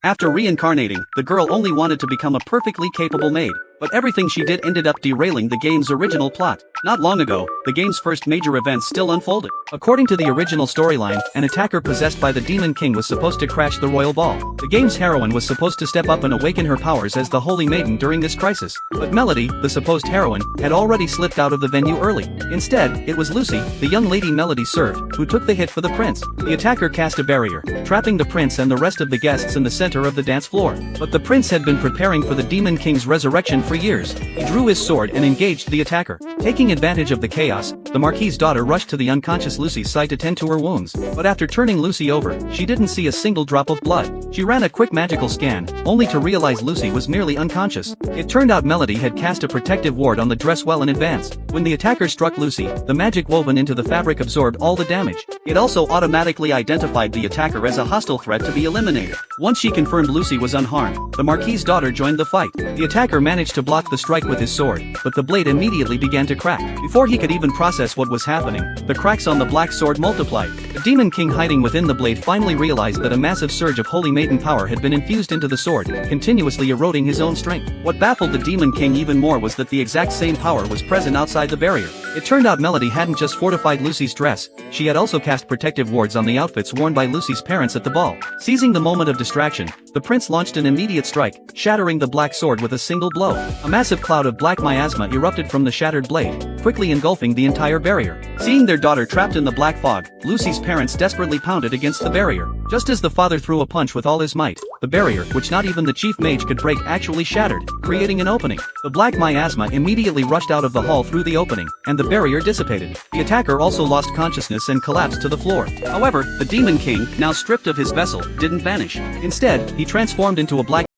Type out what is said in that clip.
After reincarnating, the girl only wanted to become a perfectly capable maid, but everything she did ended up derailing the game's original plot. Not long ago, the game's first major events still unfolded. According to the original storyline, an attacker possessed by the Demon King was supposed to crash the royal ball. The game's heroine was supposed to step up and awaken her powers as the Holy Maiden during this crisis. But Melody, the supposed heroine, had already slipped out of the venue early. Instead, it was Lucy, the young lady Melody served, who took the hit for the prince. The attacker cast a barrier, trapping the prince and the rest of the guests in the center of the dance floor. But the prince had been preparing for the Demon King's resurrection for years. He drew his sword and engaged the attacker. Taking advantage of the chaos, the Marquis's daughter rushed to the unconscious Lucy's side to tend to her wounds. But after turning Lucy over, she didn't see a single drop of blood. She ran a quick magical scan, only to realize Lucy was merely unconscious. It turned out Melody had cast a protective ward on the dress well in advance. When the attacker struck Lucy, the magic woven into the fabric absorbed all the damage. It also automatically identified the attacker as a hostile threat to be eliminated. Once she confirmed Lucy was unharmed, the Marquis's daughter joined the fight. The attacker managed to block the strike with his sword, but the blade immediately began to crack. Before he could even process what was happening, the cracks on the black sword multiplied. The Demon King hiding within the blade finally realized that a massive surge of Holy Maiden power had been infused into the sword, continuously eroding his own strength. What baffled the Demon King even more was that the exact same power was present outside the barrier. It turned out Melody hadn't just fortified Lucy's dress, she had also cast protective wards on the outfits worn by Lucy's parents at the ball. Seizing the moment of distraction, the prince launched an immediate strike, shattering the black sword with a single blow. A massive cloud of black miasma erupted from the shattered blade, quickly engulfing the entire barrier. Seeing their daughter trapped in the black fog, Lucy's parents desperately pounded against the barrier. Just as the father threw a punch with all his might, the barrier, which not even the chief mage could break, actually shattered, creating an opening. The black miasma immediately rushed out of the hall through the opening, and the barrier dissipated. The attacker also lost consciousness and collapsed to the floor. However, the Demon King, now stripped of his vessel, didn't vanish. Instead, he transformed into a black